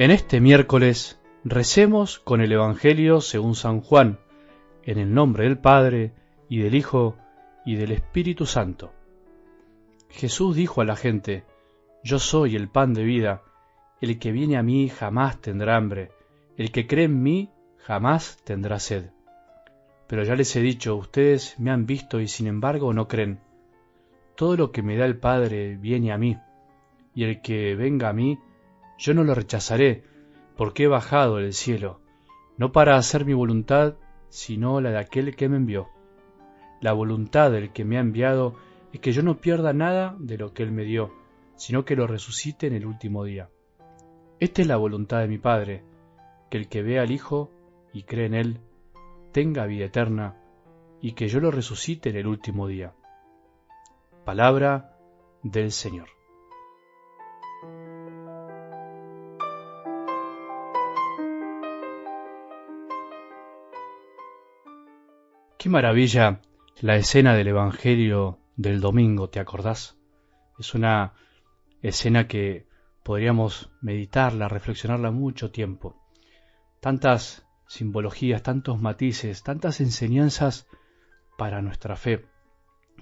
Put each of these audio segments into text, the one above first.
En este miércoles recemos con el Evangelio según San Juan, en el nombre del Padre, y del Hijo, y del Espíritu Santo. Jesús dijo a la gente: Yo soy el pan de vida, el que viene a mí jamás tendrá hambre, el que cree en mí jamás tendrá sed. Pero ya les he dicho, ustedes me han visto y sin embargo no creen. Todo lo que me da el Padre viene a mí, y el que venga a mí, yo no lo rechazaré, porque he bajado del cielo, no para hacer mi voluntad, sino la de aquel que me envió. La voluntad del que me ha enviado es que yo no pierda nada de lo que él me dio, sino que lo resucite en el último día. Esta es la voluntad de mi Padre, que el que vea al Hijo y cree en él, tenga vida eterna, y que yo lo resucite en el último día. Palabra del Señor. Qué maravilla la escena del Evangelio del domingo, ¿te acordás? Es una escena que podríamos meditarla, reflexionarla mucho tiempo. Tantas simbologías, tantos matices, tantas enseñanzas para nuestra fe.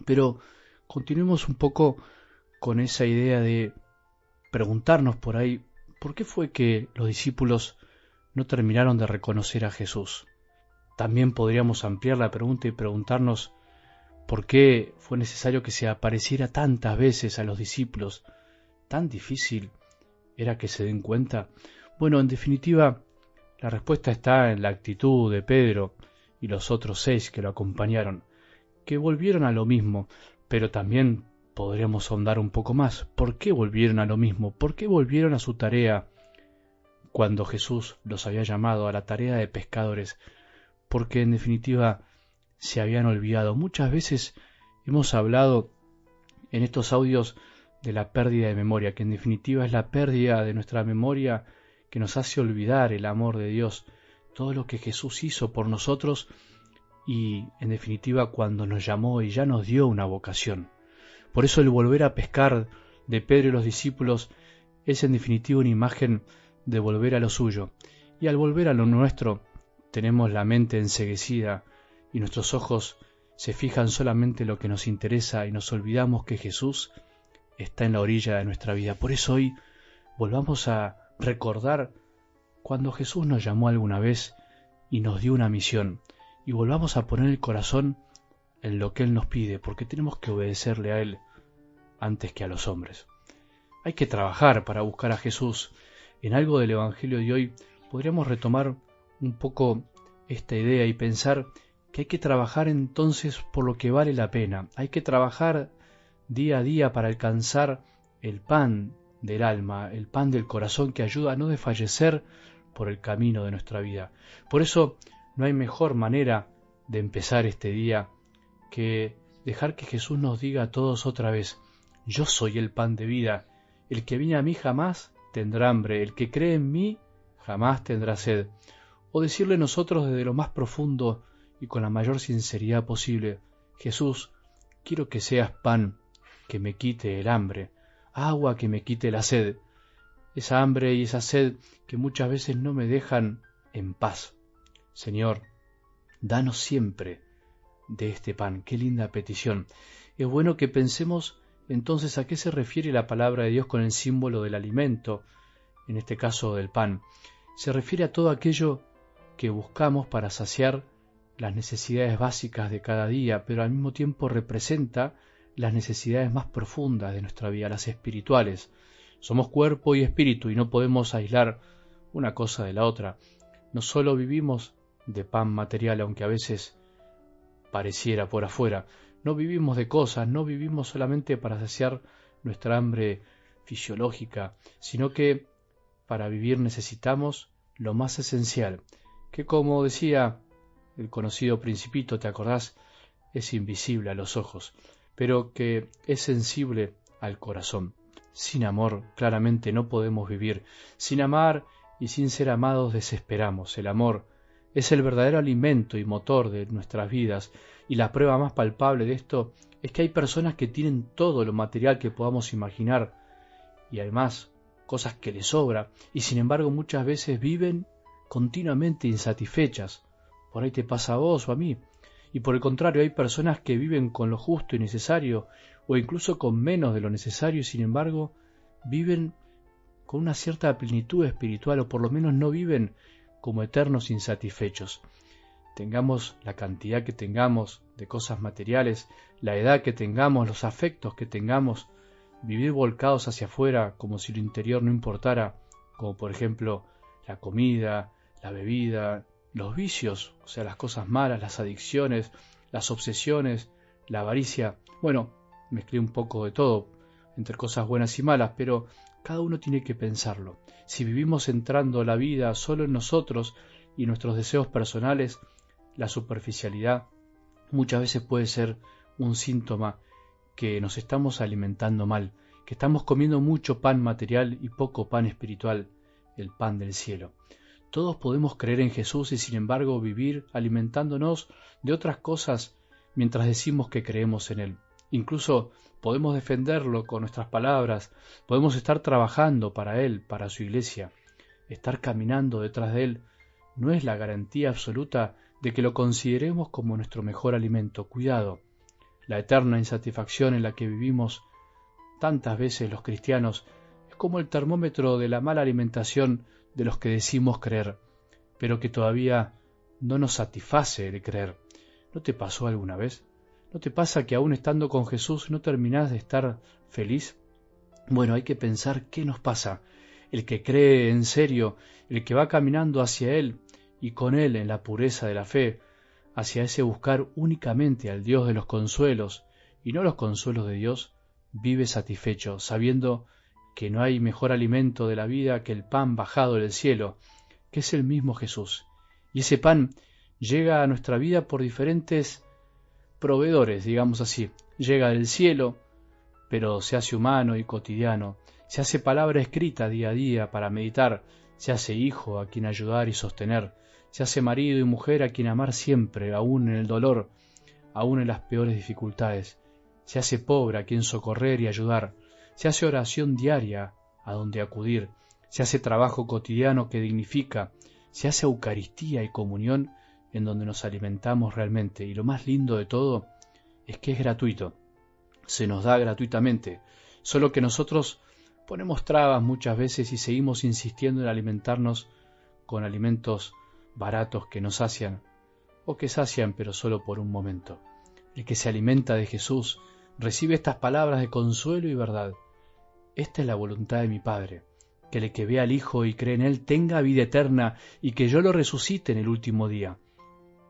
Pero continuemos un poco con esa idea de preguntarnos por ahí, ¿por qué fue que los discípulos no terminaron de reconocer a Jesús? También podríamos ampliar la pregunta y preguntarnos por qué fue necesario que se apareciera tantas veces a los discípulos. ¿Tan difícil era que se den cuenta? Bueno, en definitiva, la respuesta está en la actitud de Pedro y los otros 6 que lo acompañaron, que volvieron a lo mismo, pero también podríamos ahondar un poco más. ¿Por qué volvieron a lo mismo? ¿Por qué volvieron a su tarea cuando Jesús los había llamado a la tarea de pescadores? Porque en definitiva se habían olvidado. Muchas veces hemos hablado en estos audios de la pérdida de memoria, que en definitiva es la pérdida de nuestra memoria que nos hace olvidar el amor de Dios, todo lo que Jesús hizo por nosotros y en definitiva cuando nos llamó y ya nos dio una vocación. Por eso el volver a pescar de Pedro y los discípulos es en definitiva una imagen de volver a lo suyo. Y al volver a lo nuestro tenemos la mente enceguecida y nuestros ojos se fijan solamente en lo que nos interesa y nos olvidamos que Jesús está en la orilla de nuestra vida. Por eso hoy volvamos a recordar cuando Jesús nos llamó alguna vez y nos dio una misión, y volvamos a poner el corazón en lo que Él nos pide, porque tenemos que obedecerle a Él antes que a los hombres. Hay que trabajar para buscar a Jesús. En algo del Evangelio de hoy podríamos retomar un poco esta idea y pensar que hay que trabajar entonces por lo que vale la pena. Hay que trabajar día a día para alcanzar el pan del alma, el pan del corazón que ayuda a no desfallecer por el camino de nuestra vida. Por eso no hay mejor manera de empezar este día que dejar que Jesús nos diga a todos otra vez: yo soy el pan de vida, el que viene a mí jamás tendrá hambre, el que cree en mí jamás tendrá sed. O decirle nosotros desde lo más profundo y con la mayor sinceridad posible: Jesús, quiero que seas pan que me quite el hambre, agua que me quite la sed, esa hambre y esa sed que muchas veces no me dejan en paz. Señor, danos siempre de este pan. Qué linda petición. Es bueno que pensemos entonces a qué se refiere la palabra de Dios con el símbolo del alimento, en este caso del pan. Se refiere a todo aquello que buscamos para saciar las necesidades básicas de cada día, pero al mismo tiempo representa las necesidades más profundas de nuestra vida, las espirituales. Somos cuerpo y espíritu y no podemos aislar una cosa de la otra. No solo vivimos de pan material, aunque a veces pareciera por afuera. No vivimos de cosas, no vivimos solamente para saciar nuestra hambre fisiológica, sino que para vivir necesitamos lo más esencial, que como decía el conocido Principito, ¿te acordás? Es invisible a los ojos, pero que es sensible al corazón. Sin amor, claramente no podemos vivir. Sin amar y sin ser amados desesperamos. El amor es el verdadero alimento y motor de nuestras vidas, y la prueba más palpable de esto es que hay personas que tienen todo lo material que podamos imaginar, y además cosas que les sobra, y sin embargo muchas veces viven continuamente insatisfechas. Por ahí te pasa a vos o a mí. Y por el contrario, hay personas que viven con lo justo y necesario, o incluso con menos de lo necesario, y sin embargo viven con una cierta plenitud espiritual, o por lo menos no viven como eternos insatisfechos. Tengamos la cantidad que tengamos de cosas materiales, la edad que tengamos, los afectos que tengamos, vivir volcados hacia afuera como si lo interior no importara, como por ejemplo la comida, la bebida, los vicios, o sea, las cosas malas, las adicciones, las obsesiones, la avaricia. Bueno, mezclé un poco de todo, entre cosas buenas y malas, pero cada uno tiene que pensarlo. Si vivimos centrando la vida solo en nosotros y nuestros deseos personales, la superficialidad muchas veces puede ser un síntoma que nos estamos alimentando mal, que estamos comiendo mucho pan material y poco pan espiritual, el pan del cielo. Todos podemos creer en Jesús y sin embargo vivir alimentándonos de otras cosas mientras decimos que creemos en Él. Incluso podemos defenderlo con nuestras palabras, podemos estar trabajando para Él, para su iglesia. Estar caminando detrás de Él no es la garantía absoluta de que lo consideremos como nuestro mejor alimento. Cuidado, la eterna insatisfacción en la que vivimos tantas veces los cristianos es como el termómetro de la mala alimentación de los que decimos creer, pero que todavía no nos satisface el creer. ¿No te pasó alguna vez? ¿No te pasa que aún estando con Jesús no terminás de estar feliz? Bueno, hay que pensar qué nos pasa. El que cree en serio, el que va caminando hacia Él y con Él en la pureza de la fe, hacia ese buscar únicamente al Dios de los consuelos y no los consuelos de Dios, vive satisfecho, sabiendo que no hay mejor alimento de la vida que el pan bajado del cielo, que es el mismo Jesús. Y ese pan llega a nuestra vida por diferentes proveedores, digamos así. Llega del cielo, pero se hace humano y cotidiano, se hace palabra escrita día a día para meditar, se hace hijo a quien ayudar y sostener, se hace marido y mujer a quien amar siempre, aún en el dolor, aún en las peores dificultades, se hace pobre a quien socorrer y ayudar, se hace oración diaria a donde acudir, se hace trabajo cotidiano que dignifica, se hace Eucaristía y comunión en donde nos alimentamos realmente. Y lo más lindo de todo es que es gratuito, se nos da gratuitamente, solo que nosotros ponemos trabas muchas veces y seguimos insistiendo en alimentarnos con alimentos baratos que nos sacian, o que sacian pero solo por un momento. El que se alimenta de Jesús recibe estas palabras de consuelo y verdad. Esta es la voluntad de mi Padre, que el que vea al Hijo y cree en Él tenga vida eterna y que yo lo resucite en el último día.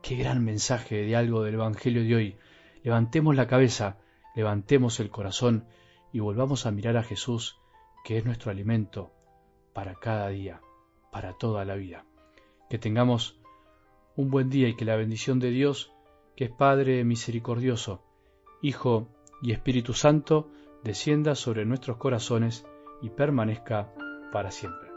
Qué gran mensaje de algo del Evangelio de hoy. Levantemos la cabeza, levantemos el corazón y volvamos a mirar a Jesús, que es nuestro alimento para cada día, para toda la vida. Que tengamos un buen día y que la bendición de Dios, que es Padre misericordioso, Hijo y Espíritu Santo, descienda sobre nuestros corazones y permanezca para siempre.